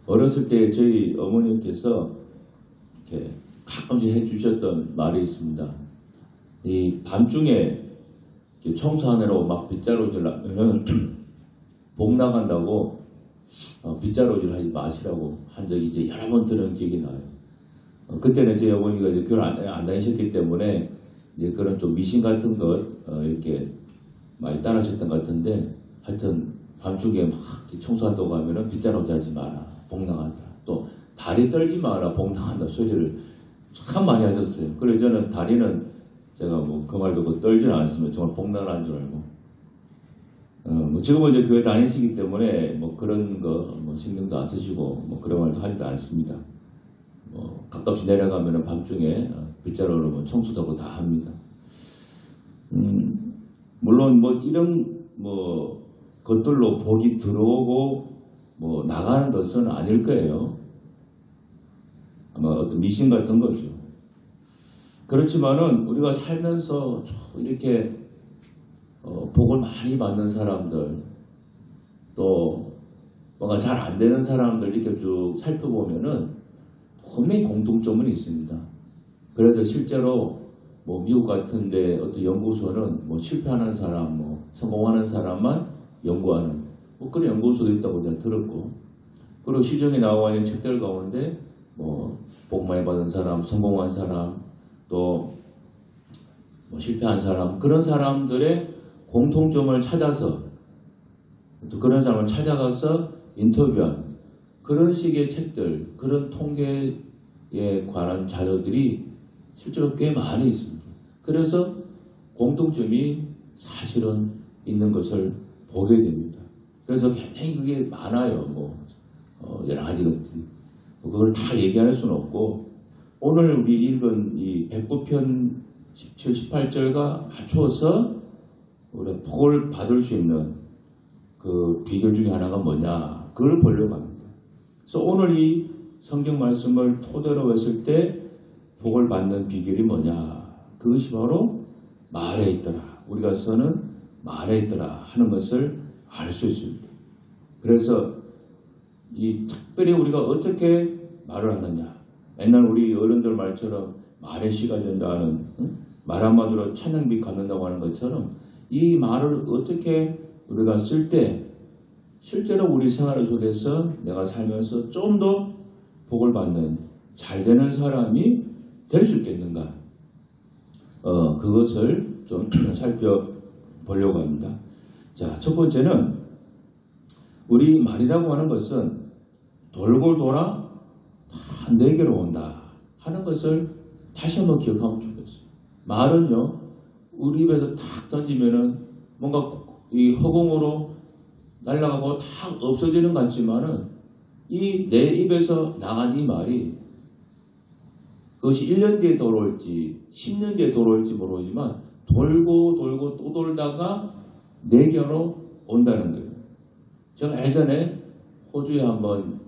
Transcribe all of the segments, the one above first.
어렸을 때 저희 어머니께서 이렇게 가끔씩 해주셨던 말이 있습니다. 이 밤중에 청소하느라고 막 빗자루질 하면은 복 나간다고 빗자루질 하지 마시라고 한 적이 이제 여러 번 들은 기억이 나요. 그때는 제 어머니가 이제 교회 안 다니셨기 때문에 이제 그런 좀 미신 같은 것 이렇게 많이 따라하셨던 것 같은데, 하여튼 밤중에 막 청소한다고 하면은 빗자루질 하지 마라, 복 나간다. 또 다리 떨지 마라, 복 나간다 소리를 참 많이 하셨어요. 그래서 저는 다리는 제가 뭐 그 말 듣고 떨지는 않았으면 정말 복 나가는 줄 알고, 뭐 지금은 이제 교회 다니시기 때문에 뭐 그런 거 뭐 신경도 안 쓰시고 뭐 그런 말도 하지도 않습니다. 뭐 가끔씩 내려가면은 밤중에 빗자루로 뭐 청소도 하고 다 합니다. 물론 뭐 이런 뭐 것들로 복이 들어오고 뭐 나가는 것은 아닐 거예요. 아마 어떤 미신 같은 거죠. 그렇지만은 우리가 살면서 이렇게 복을 많이 받는 사람들, 또 뭔가 잘 안 되는 사람들 이렇게 쭉 살펴보면은 분명히 공통점은 있습니다. 그래서 실제로 뭐 미국 같은데 어떤 연구소는 뭐 실패하는 사람, 뭐 성공하는 사람만 연구하는 뭐 그런 연구소도 있다고 제가 들었고, 그리고 시중에 나와 있는 책들 가운데 뭐 복 많이 받은 사람, 성공한 사람, 또 뭐 실패한 사람, 그런 사람들의 공통점을 찾아서 또 그런 사람을 찾아가서 인터뷰한 그런 식의 책들, 그런 통계에 관한 자료들이 실제로 꽤 많이 있습니다. 그래서 공통점이 사실은 있는 것을 보게 됩니다. 그래서 굉장히 그게 많아요. 뭐 여러 가지 것들이. 그걸 다 얘기할 수는 없고, 오늘 우리 읽은 이 109편 17, 18절과 맞추어서 우리가 복을 받을 수 있는 그 비결 중에 하나가 뭐냐, 그걸 보려고 합니다. 그래서 오늘 이 성경 말씀을 토대로 했을 때 복을 받는 비결이 뭐냐, 그것이 바로 말에 있더라, 우리가 쓰는 말에 있더라 하는 것을 알 수 있습니다. 그래서 이 특별히 우리가 어떻게 말을 하느냐, 옛날 우리 어른들 말처럼 말의 씨가 된다는, 말 한마디로 찬양비 갚는다고 하는 것처럼 이 말을 어떻게 우리가 쓸 때 실제로 우리 생활 속에서 내가 살면서 좀 더 복을 받는 잘 되는 사람이 될 수 있겠는가, 그것을 좀 살펴보려고 합니다. 자, 첫 번째는 우리 말이라고 하는 것은 돌고 돌아 다 내게로 온다 하는 것을 다시 한번 기억하면 좋겠어요. 말은요, 우리 입에서 탁 던지면은 뭔가 이 허공으로 날아가고 탁 없어지는 것 같지만은 이 내 입에서 나간 이 말이 그것이 1년 뒤에 돌아올지 10년 뒤에 돌아올지 모르지만 돌고 돌고 또 돌다가 내게로 온다는 거예요. 제가 예전에 호주에 한번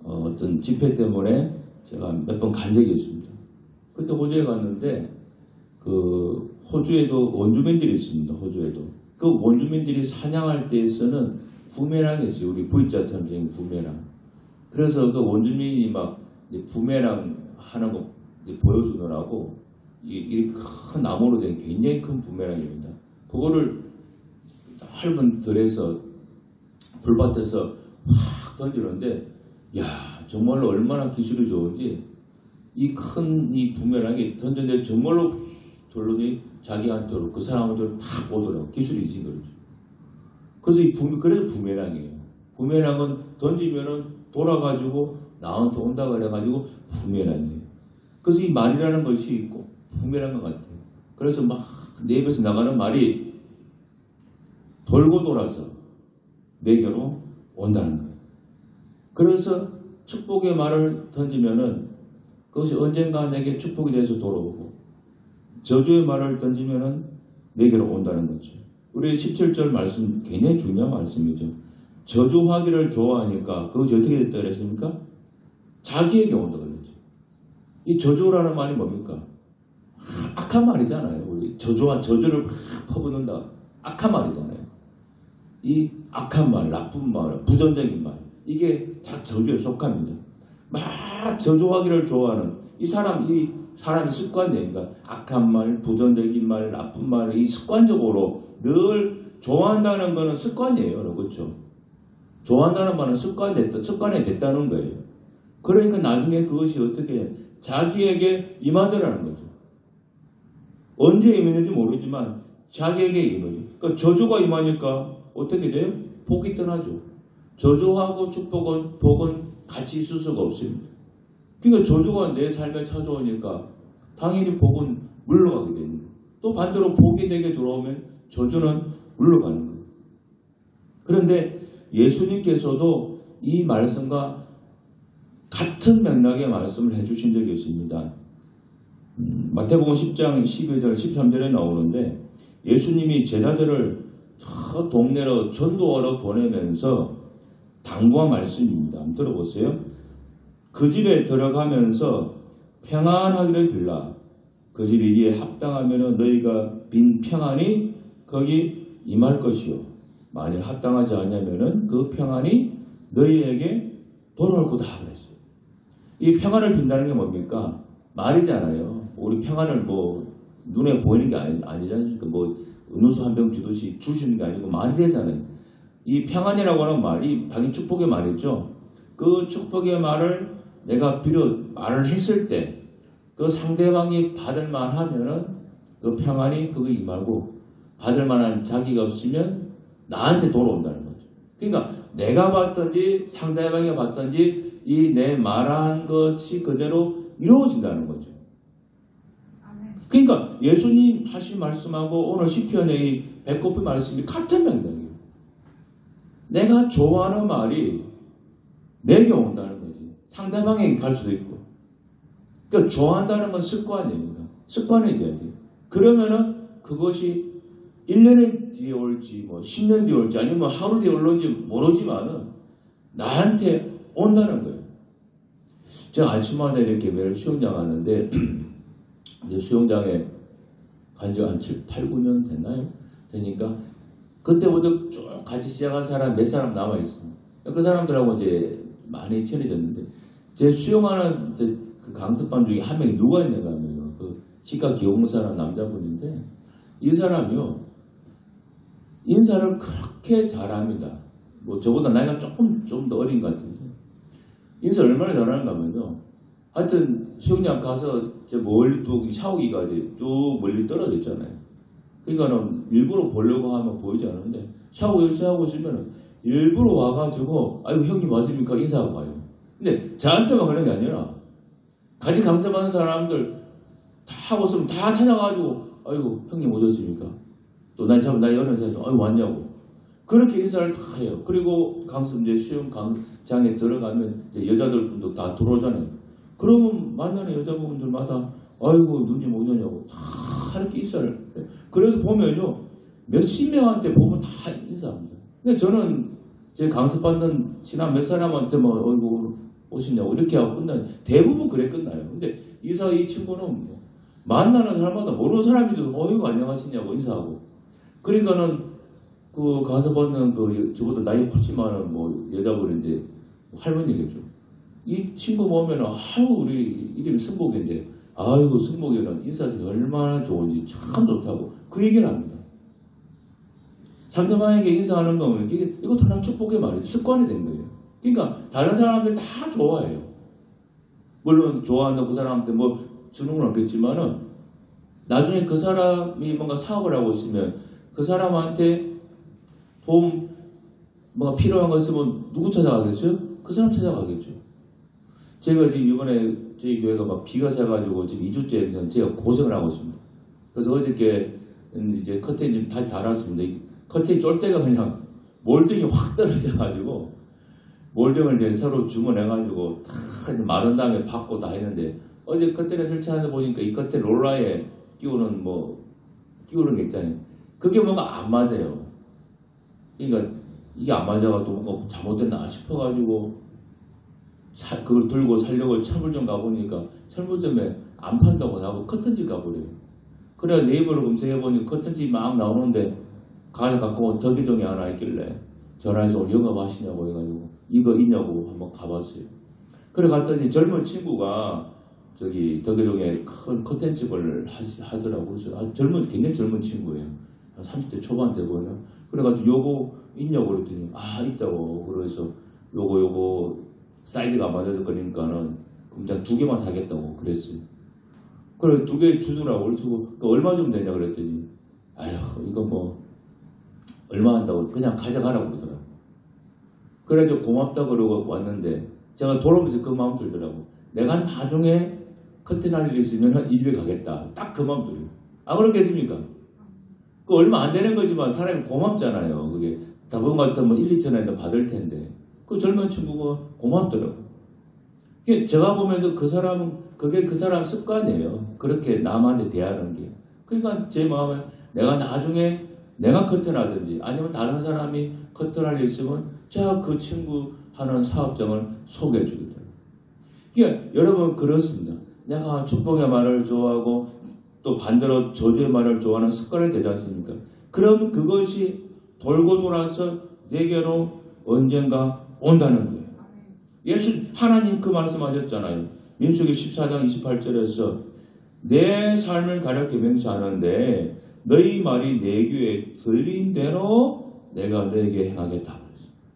어떤 집회 때문에 제가 몇 번 간 적이 있습니다. 그때 호주에 갔는데 그 호주에도 원주민들이 있습니다. 호주에도 그 원주민들이 사냥할 때 쓰는 부메랑이 있어요. 우리 V자처럼 생긴 부메랑. 그래서 그 원주민이 막 부메랑 하는 거 보여주느라고 이 큰 나무로 된 굉장히 큰 부메랑입니다. 그거를 넓은 들에서 불밭에서 확 던지는데, 야, 정말로 얼마나 기술이 좋은지 이 큰 이 부메랑이 던졌는데 정말로 돌로니 자기한테로 그 사람한테로 탁 오더라고. 기술이 있는 거죠. 그래서 그래서 부메랑이에요. 부메랑은 던지면은 돌아가지고 나한테 온다 그래가지고 부메랑이에요. 그래서 이 말이라는 것이 있고 부메랑 것 같아요. 그래서 막 내 입에서 나가는 말이 돌고 돌아서 내게로 온다는 거예요. 그래서 축복의 말을 던지면은 그것이 언젠가 내게 축복이 돼서 돌아오고, 저주의 말을 던지면은 내게로 온다는 거죠. 우리 17절 말씀 굉장히 중요한 말씀이죠. 저주하기를 좋아하니까 그것이 어떻게 됐다 그랬습니까? 자기에게 온다 그랬죠. 이 저주라는 말이 뭡니까? 악한 말이잖아요. 우리 저주를 퍼붓는다. 악한 말이잖아요. 이 악한 말, 나쁜 말, 부정적인 말, 이게 다 저주에 속합니다. 막 저주하기를 좋아하는 이 사람이 습관이니까 악한 말, 부정적인 말, 나쁜 말, 이 습관적으로 늘 좋아한다는 거는 습관이에요. 그렇죠? 좋아한다는 말은 습관이 됐다는 거예요. 그러니까 나중에 그것이 어떻게 자기에게 임하더라는 거죠. 언제 임했는지 모르지만 자기에게 임해요. 그러니까 저주가 임하니까 어떻게 돼요? 복이 떠나죠. 저주하고 복은 같이 있을 수가 없습니다. 그러니까 저주가 내 삶에 찾아오니까 당연히 복은 물러가게 됩니다. 또 반대로 복이 내게 들어오면 저주는 물러가는 거예요. 그런데 예수님께서도 이 말씀과 같은 맥락의 말씀을 해주신 적이 있습니다. 마태복음 10장 12절 13절에 나오는데 예수님이 제자들을 저 동네로 전도하러 보내면서 당부한 말씀입니다. 한번 들어보세요. 그 집에 들어가면서 평안하기를 빌라. 그 집이 이에 합당하면 너희가 빈 평안이 거기 임할 것이요. 만일 합당하지 않으면 그 평안이 너희에게 돌아올 거다 그랬어요. 이 평안을 빈다는 게 뭡니까? 말이잖아요. 우리 평안을 뭐 눈에 보이는 게 아니지 않습니까? 뭐 음료수 한 병 주듯이 주시는 게 아니고 말이 되잖아요. 이 평안이라고 하는 말이 당연히 축복의 말이죠. 그 축복의 말을 내가 말을 했을 때 그 상대방이 받을 만하면은 그 평안이 그거 임하고 받을 만한 자기가 없으면 나한테 돌아온다는 거죠. 그러니까 내가 받든지 상대방이 받든지 이 내 말한 것이 그대로 이루어진다는 거죠. 그러니까 예수님 하신 말씀하고 오늘 시편의 이 배꼽의 말씀이 같은 맥락이에요. 내가 좋아하는 말이 내게 온다는 거지. 상대방에게 갈 수도 있고. 그러니까 좋아한다는 건 습관입니다. 습관이 돼야 돼요. 그러면은 그것이 1년의 뒤에 올지 뭐 10년 뒤에 올지 아니면 하루 뒤에 올지 모르지만은 나한테 온다는 거예요. 제가 아침마다 이렇게 매일 수영장 가는데 이제 수영장에 간 지가 한 7, 8, 9년 됐나요? 되니까 그때부터 쭉 같이 시작한 사람 몇 사람 남아있습니다. 그 사람들하고 이제 많이 친해졌는데 제 수영하는 그 강습반 중에 한 명이 누가 있는가 하면요. 그 치과 기억무사라는 남자분인데 이 사람이요. 인사를 그렇게 잘합니다. 뭐 저보다 나이가 좀 더 어린 것 같은데 인사 얼마나 잘하는가 하면요. 하여튼 수영장 가서 저 멀리 또 샤워기가 이제 쭉 멀리 떨어져 있잖아요. 그러니까는 일부러 보려고 하면 보이지 않는데 샤워 열심히 하고 있으면 일부러 와가지고 아이고 형님 왔습니까? 인사하고 가요. 근데 저한테만 그런 게 아니라 같이 강습하는 사람들 다 하고 있으면 다 찾아가지고 아이고 형님 오셨습니까? 또 난 여는 사람도 아이고 왔냐고 그렇게 인사를 다 해요. 그리고 강습 이제 수영 강장에 들어가면 이제 여자들도 다 들어오잖아요. 그러면 만나는 여자분들마다 아이고 누님 오셨냐고 다 이렇게 인사를 해요. 그래서 보면요 몇십 명한테 보면 다 인사합니다. 근데 저는 제 강습받는 친한 몇 사람한테 뭐 어이구 오시냐고 이렇게 하고 끝나요. 대부분 그래 끝나요. 근데 이 친구는 뭐 만나는 사람마다 모르는 사람이도 어이구 안녕하시냐고 인사하고 그러니까는 그 가서 받는 그 저보다 나이 훨씬 많은 뭐 여자분인데 할머니겠죠. 이 친구 보면은 아이고 우리 이름이 승복인데 아이고 승복이는 인사성이 얼마나 좋은지 참 좋다고 그 얘기를 합니다. 상대방에게 인사하는 거면 이것도 하나 축복의 말이죠. 습관이 된 거예요. 그러니까 다른 사람들 다 좋아해요. 물론 좋아한다고 그 사람한테 뭐 주는 건 없겠지만은 나중에 그 사람이 뭔가 사업을 하고 있으면 그 사람한테 도움 뭐가 필요한 거 있으면 누구 찾아가겠어요? 그 사람 찾아가겠죠. 제가 지금 이번에 저희 교회가 막 비가 새가지고 지금 2주째 그냥 제가 고생을 하고 있습니다. 그래서 어저께 이제 커튼 좀 다시 달았습니다. 커튼 쫄 때가 그냥 몰딩이 확 떨어져가지고 몰딩을 이제 서로 주문해가지고 다 마른 다음에 받고 다 했는데 어제 커튼에 설치하다 보니까 이 커튼 롤러에 끼우는 게 있잖아요. 그게 뭔가 안 맞아요. 그러니까 이게 안 맞아가지고 뭔가 잘못됐나 싶어가지고 그걸 들고 살려고 철물점 가보니까 철물점에 안 판다고 나하고 커튼집 가버려요. 그래야 네이버로 검색해보니 커튼집 막 나오는데 가서 갖고 덕일동에 하나 있길래 전화해서 오늘 영업하시냐고 해가지고 이거 있냐고 한번 가봤어요. 그래 갔더니 젊은 친구가 저기 덕일동에 큰 커튼집을 하더라고요. 굉장히 젊은 친구예요. 한 30대 초반 되고요. 그래가지고 요거 있냐고 그랬더니 있다고. 그래서 요거 사이즈가 안 맞아서 그러니까는 그럼 2개만 사겠다고 그랬어요. 그래 2개 주더라고. 그래서 얼마 주면 되냐 그랬더니 이거 뭐 얼마 한다고 그냥 가져가라고 그러더라고. 그래가지고 고맙다 그러고 왔는데 제가 돌아오면서 그 마음 들더라고. 내가 나중에 커튼 할 일이 있으면 이 집에 가겠다. 딱 그 마음 들어요. 안 그렇겠습니까? 그 얼마 안 되는 거지만 사람이 고맙잖아요. 그게 다분 같으면 1, 2천 원이나 받을 텐데 그 젊은 친구가 고맙더라고. 제가 보면서 그게 그 사람 습관이에요. 그렇게 남한테 대하는 게. 그러니까 제 마음에 내가 나중에 내가 커튼하든지 아니면 다른 사람이 커튼할 일 있으면 제가 그 친구 하는 사업장을 소개해 주거든요. 그러니까 여러분 그렇습니다. 내가 축복의 말을 좋아하고 또 반대로 저주의 말을 좋아하는 습관이 되지 않습니까? 그럼 그것이 돌고 돌아서 내게로 언젠가 온다는 거예요. 하나님 그 말씀하셨잖아요. 민수기 14장 28절에서 내 삶을 가볍게 명시하는데 너희 말이 내 귀에 들린 대로 내가 너에게 행하겠다.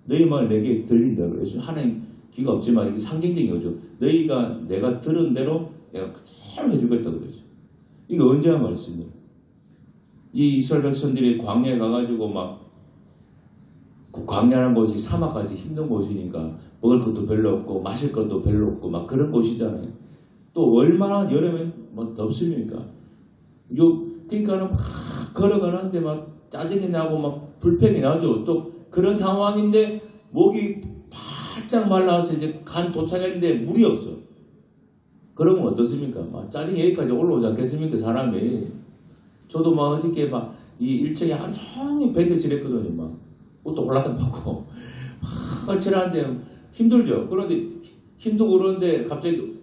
너희 말 내게 들린 대로. 그래서 하나님 귀가 없지만 이게 상징적인 거죠. 내가 들은 대로 내가 그대로 해주겠다고 그랬어요. 이게 언제 한 말씀이에요? 이 이스라엘 백성들이 광야에 가가지고 그 광야라는 곳이 사막같이 힘든 곳이니까 먹을 것도 별로 없고 마실 것도 별로 없고 그런 곳이잖아요. 또 얼마나 여름엔 덥습니까? 그러니까는 걸어가는데 짜증이 나고 불평이 나죠. 또 그런 상황인데 목이 바짝 말라서 이제 간 도착했는데 물이 없어. 그러면 어떻습니까? 짜증이 여기까지 올라오지 않겠습니까? 사람이. 저도 어저께 이 1층에 하루 종일 밴드칠했거든요. 옷도 홀라당 벗고 칠하는데 힘들죠. 그런데 힘들고 그러는데 갑자기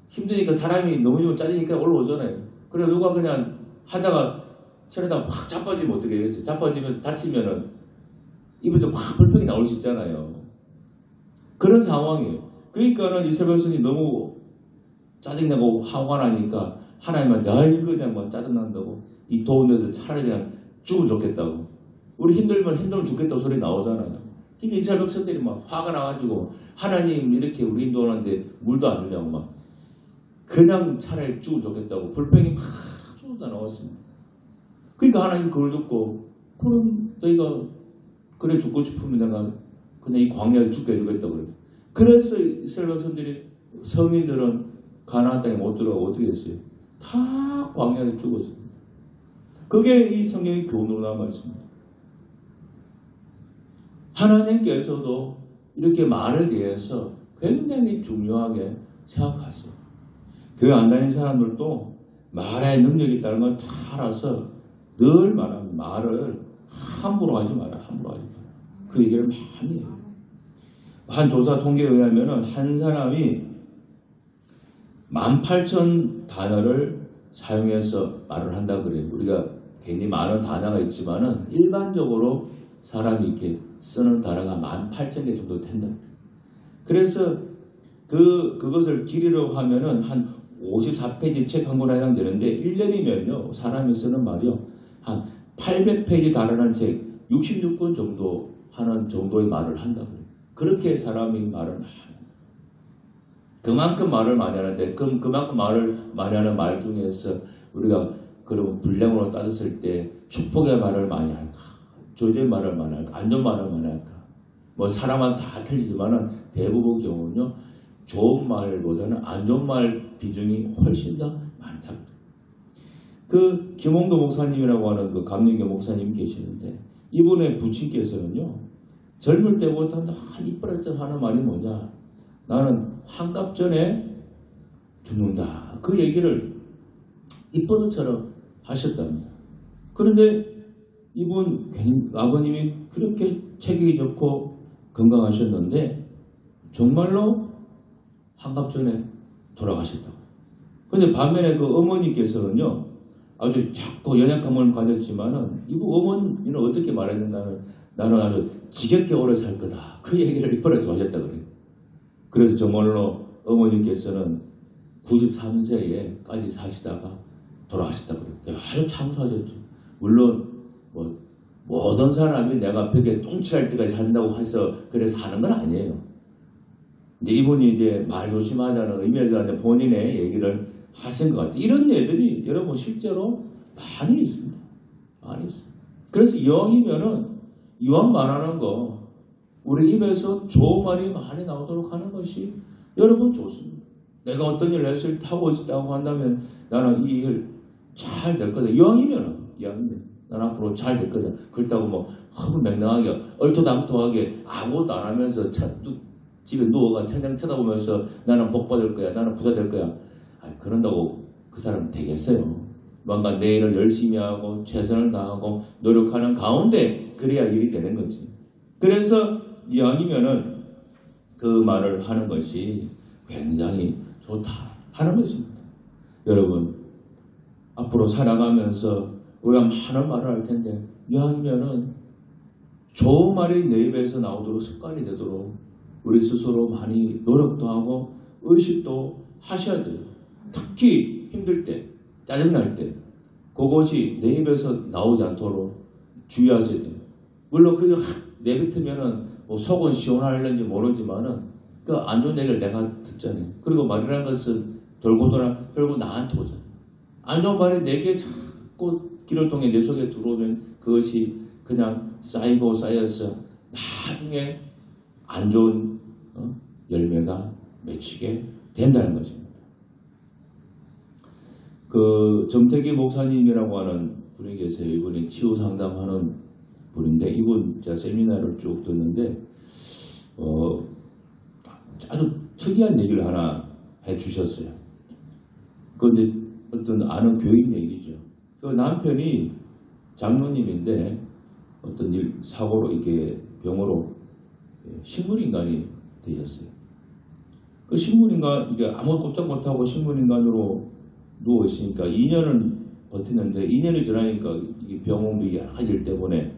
힘드니까 사람이 너무 짜증니까 올라오잖아요. 그래 누가 그냥 하다가 칠하다가 확 자빠지면 어떻게 되겠어요? 자빠지면 다치면은 입에서 확 불평이 나올 수 있잖아요. 그런 상황이에요. 그러니까는 이스라엘 백성이 너무 짜증나고 화가 나니까 하나님한테 그냥 짜증난다고 이 더운 데서 차라리 그냥 죽으면 좋겠다고. 우리 힘들면 죽겠다고 소리 나오잖아요. 그러니까 이스라엘 백성들이 화가 나가지고 하나님 이렇게 우리 인도하는데 물도 안 주냐고 그냥 차라리 죽으면 좋겠다고 불평이 막 쏟아 나왔습니다. 그러니까 하나님 그걸 듣고 그럼 너희가 그래 죽고 싶으면 내가 그냥 이 광야에 죽게 해주겠다고 그래요. 그래서 이스라엘 백성들이 성인들은 가나안 땅에 못 들어가고 어떻게 했어요? 다 광야에 죽었습니다. 그게 이 성경의 교훈으로 남아 있습니다. 하나님께서도 이렇게 말에 대해서 굉장히 중요하게 생각하세요. 교회 안 다니는 사람들도 말의 능력이 있다는 걸 다 알아서 늘 말하는 말을 함부로 하지 마라. 그 얘기를 많이 해요. 한 조사 통계에 의하면 한 사람이 18,000 단어를 사용해서 말을 한다고 그래요. 우리가 괜히 많은 단어가 있지만은 일반적으로 사람이 이렇게 쓰는 단어가 18,000개 정도 된다. 그래서 그것을 길이로 하면은 한 54페이지 책 한 권에 해당되는데 1년이면요 사람이 쓰는 말이요 한 800페이지 달하는 책 66권 정도 하는 정도의 말을 한다고 그래요. 그렇게 사람이 말을 많이 합니다. 그만큼 말을 많이 하는데 그만큼 말을 많이 하는 말 중에서 우리가 그러면 분량으로 따졌을 때 축복의 말을 많이 할까? 저주의 말을 많이 할까? 안 좋은 말을 많이 할까? 사람은 다 틀리지만은 대부분 경우는요 좋은 말보다는 안 좋은 말 비중이 훨씬 더 많다. 그 김홍도 목사님이라고 하는 그 감리교 목사님 계시는데 이분의 부친께서는요 젊을 때부터 한 이쁘라쩍 하는 말이 뭐냐? 나는 환갑 전에 죽는다. 그 얘기를 이뻐도처럼 하셨답니다. 그런데 이분 아버님이 그렇게 체격이 좋고 건강하셨는데 정말로 환갑 전에 돌아가셨다고. 그런데 반면에 그 어머니께서는요 아주 작고 연약함을 가졌지만은 이분 어머니는 어떻게 말해야 된다는 나는 아주 지겹게 오래 살 거다. 그 얘기를 이번에도 하셨다 그래요. 그래서 정말로 어머니께서는 93세에까지 사시다가 돌아가셨다 그래요. 아주 장수하셨죠. 물론 뭐 모든 사람이 내가 벽에 똥칠할 때까지 산다고 해서 그래 사는 건 아니에요. 근데 이분이 이제 말 조심하자는 의미에서 이제 본인의 얘기를 하신 것 같아요. 이런 예들이 여러분 실제로 많이 있습니다. 많이 있습니다. 그래서 이왕이면은 이왕 말하는 거 우리 입에서 좋은 말이 많이 나오도록 하는 것이 여러분 좋습니다. 내가 어떤 일을 했을 때 하고 있다고 한다면 나는 이 일 잘 될 거다. 이왕이면 난 앞으로 잘 될 거다. 그렇다고 뭐 허무맹랑하게 얼토당토하게 아무것도 안 하면서 집에 누워가 천장 쳐다보면서 나는 복 받을 거야. 나는 부자 될 거야. 그런다고 그 사람 되겠어요. 뭔가 내 일을 열심히 하고 최선을 다하고 노력하는 가운데 그래야 일이 되는 거지. 그래서 이왕이면은 그 말을 하는 것이 굉장히 좋다 하는 것입니다. 여러분 앞으로 살아가면서 우리가 많은 말을 할 텐데 이왕이면은 좋은 말이 내 입에서 나오도록 습관이 되도록 우리 스스로 많이 노력도 하고 의식도 하셔야 돼요. 특히 힘들 때 짜증날 때 그것이 내 입에서 나오지 않도록 주의하셔야 돼요. 물론 그게 내뱉으면은 뭐 속은 시원할는지 모르지만은 그 안 좋은 얘기를 내가 듣잖아요. 그리고 말이라는 것은 돌고 돌아 결국 나한테 오잖아요. 안 좋은 말이 내게 자꾸 길을 통해 내 속에 들어오면 그것이 그냥 쌓이고 쌓여서 나중에 안 좋은 열매가 맺히게 된다는 것입니다. 그 정태기 목사님이라고 하는 분이 계세요. 이분이 치유 상담하는 분인데 이분 제가 세미나를 쭉 듣는데 아주 특이한 얘기를 하나 해주셨어요. 그런데 어떤 아는 교인 얘기죠. 그 남편이 장로님인데 어떤 일 사고로 이게 병으로 식물인간이 되셨어요. 그 식물인간 이게 아무 꼼짝 못하고 식물인간으로 누워 있으니까 2년은 버티는데 2년이 지나니까 이 병원비 여러 가지 일 때문에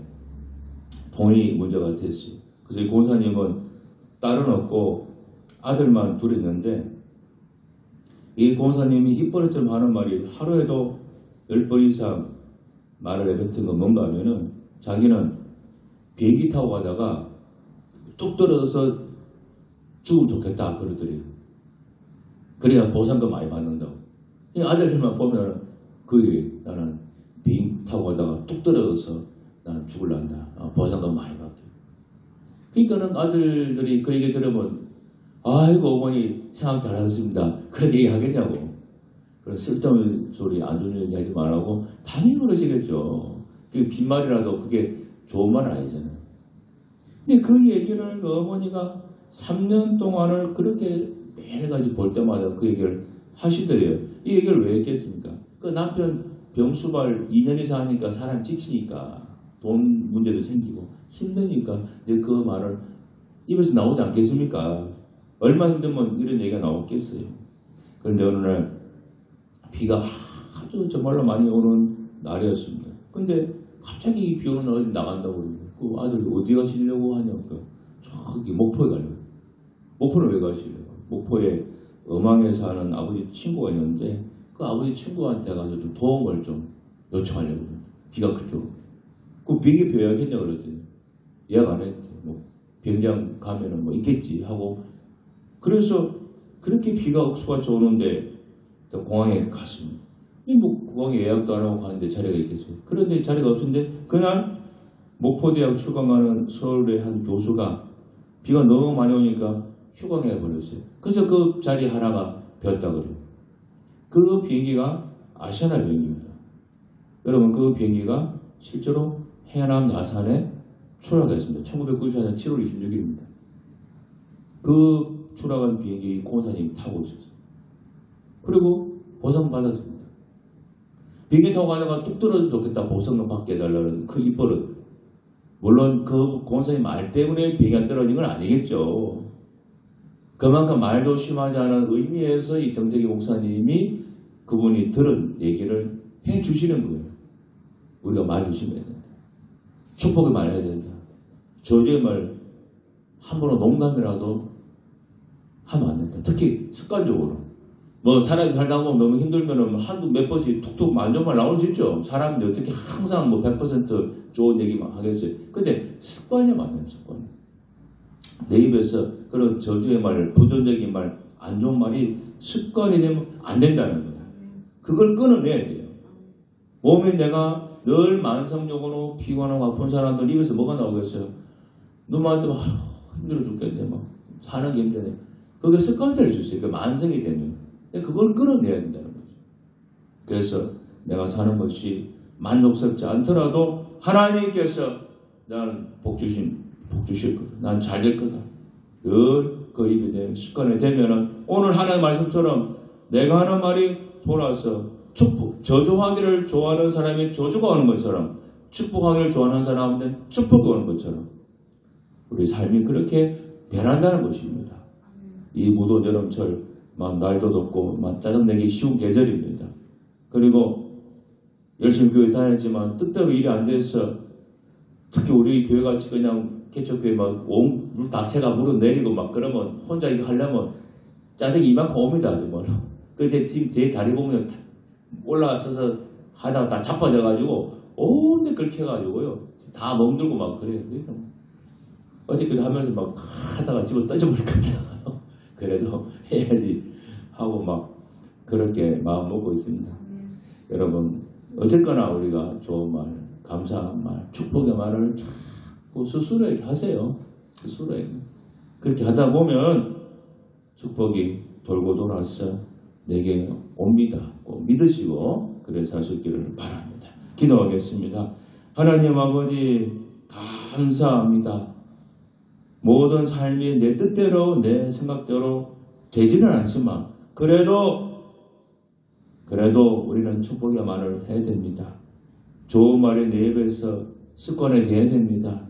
돈이 문제가 됐어요. 그래서 이 권사님은 딸은 없고 아들만 둘 있는데 이 권사님이 입버릇처럼 하는 말이 하루에도 10번 이상 말을 해뱉은 건 뭔가 하면은 자기는 비행기 타고 가다가 뚝 떨어져서 죽으면 좋겠다 그러더래요. 그래야 보상금 많이 받는다고. 이 아들들만 보면 그게 나는 비행기 타고 가다가 뚝 떨어져서 난 죽을란다. 보상금 많이 받게. 그러니까는 아들들이 그 얘기 들으면 아이고 어머니 생각 잘하셨습니다. 그런 얘기 하겠냐고. 그런 쓸데없는 소리 안 좋은 얘기 하지 말라고 당연히 그러시겠죠. 그게 빈말이라도 그게 좋은 말은 아니잖아요. 근데 그 얘기를 그 어머니가 3년 동안을 그렇게 매일같이 볼 때마다 그 얘기를 하시더래요. 이 얘기를 왜 했겠습니까? 그 남편 병수발 2년 이상 하니까 사람 지치니까 돈 문제도 생기고 힘드니까 그 말을 입에서 나오지 않겠습니까? 얼마 힘들면 이런 얘기가 나오겠어요. 그런데 어느 날 비가 아주 정말로 많이 오는 날이었습니다. 근데 갑자기 비 오는 날 어디 나간다고 그러고 그 아들 어디 가시려고 하냐니까 저기 목포에 가려고. 목포는 왜 가시려고? 목포에 음항에 사는 아버지 친구가 있는데 그 아버지 친구한테 가서 좀 도움을 좀 요청하려고. 비가 그렇게 오는데. 그 비행기 표 예약했냐고 그랬더니 예약 안 했대. 뭐 비행장 가면은 뭐 있겠지 하고 그래서 그렇게 비가 억수같이 오는데 공항에 갔습니다. 뭐 공항에 예약도 안 하고 가는데 자리가 있겠어요. 그런데 자리가 없었는데 그날 목포대학 출강하는 서울의 한 교수가 비가 너무 많이 오니까 휴강해 버렸어요. 그래서 그 자리 하나가 비었다 그래요. 그 비행기가 아시아나 비행기입니다. 여러분 그 비행기가 실제로 해남 나산에 추락했습니다. 1994년 7월 26일입니다. 그 추락한 비행기 공사님이 타고 있었어요. 그리고 보상받았습니다. 비행기 타고 가다가 뚝 떨어져도 좋겠다 보상금 받게 해달라는 그 입버릇. 물론 그 공사님 말 때문에 비행기가 떨어진 건 아니겠죠. 그만큼 말 조심하지 않은 의미에서 이 정태기 목사님이 그분이 들은 얘기를 해주시는 거예요. 우리가 말 조심해야 된다. 축복의 말을 해야 된다. 저주의 말 함부로 농담이라도 하면 안 된다. 특히 습관적으로. 뭐 사람이 살다 보면 너무 힘들면은 한두 몇 번씩 툭툭 만져만 나올 수 있죠. 사람이 어떻게 항상 뭐 100% 좋은 얘기만 하겠어요. 근데 습관이 많아요. 습관. 내 입에서 그런 저주의 말, 부정적인 말, 안 좋은 말이 습관이 되면 안 된다는 거예요. 그걸 끊어내야 돼요. 몸에 내가 늘 만성적으로 피곤하고 아픈 사람들 입에서 뭐가 나오겠어요? 누구한테 힘들어 죽겠네. 막 사는 게 힘드네. 그게 습관이 될 수 있어요. 그 만성이 되면. 그걸 끊어내야 된다는 거죠. 그래서 내가 사는 것이 만족스럽지 않더라도 하나님께서 나는 복 주실 거다. 난 잘 될 거다. 늘 그 입이 내 습관이 되면은 오늘 하나님 말씀처럼 내가 하는 말이 돌아서 축복, 저주하기를 좋아하는 사람이 저주가 오는 것처럼 축복하기를 좋아하는 사람은 축복이 오는 것처럼 우리 삶이 그렇게 변한다는 것입니다. 이 무더운 여름철 막 날도 덥고 막 짜증내기 쉬운 계절입니다. 그리고 열심히 교회 다녔지만 뜻대로 일이 안 돼서 특히 우리 교회같이 그냥 개척교회 막 온 물 다 새가 물어 내리고 막 그러면 혼자 이거 하려면 짜증이 이만큼 옵니다. 정말. 그 제 다리 보면 올라서서 하다가 다 자빠져가지고 온데 긁혀가지고요. 다 멍들고 막 그래요. 어저께도 하면서 막 하다가 집어 떠져버릴 겁니다. 그래도 해야지 하고 막 그렇게 마음 먹고 있습니다. 여러분 어쨌거나 우리가 좋은 말, 감사한 말, 축복의 말을 자꾸 스스로에게 하세요. 스스로에게. 그렇게 하다 보면 축복이 돌고 돌아서 내게 옵니다. 꼭 믿으시고 그래서 하셨기를 바랍니다. 기도하겠습니다. 하나님 아버지 감사합니다. 모든 삶이 내 뜻대로 내 생각대로 되지는 않지만 그래도 우리는 축복의 말을 해야 됩니다. 좋은 말이 내 입에서 습관이 돼야 됩니다.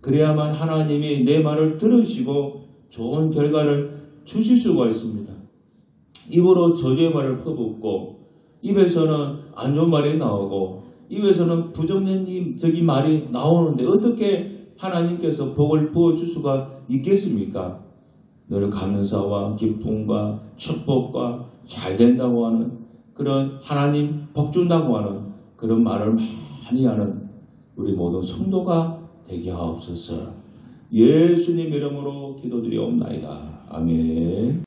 그래야만 하나님이 내 말을 들으시고 좋은 결과를 주실 수가 있습니다. 입으로 저주의 말을 퍼붓고 입에서는 안 좋은 말이 나오고 입에서는 부정적인 말이 나오는데 어떻게 하나님께서 복을 부어줄 수가 있겠습니까? 늘 감사와 기쁨과 축복과 잘 된다고 하는 그런 하나님 복 준다고 하는 그런 말을 많이 하는 우리 모든 성도가 되게 하옵소서. 예수님 이름으로 기도드리옵나이다. 아멘.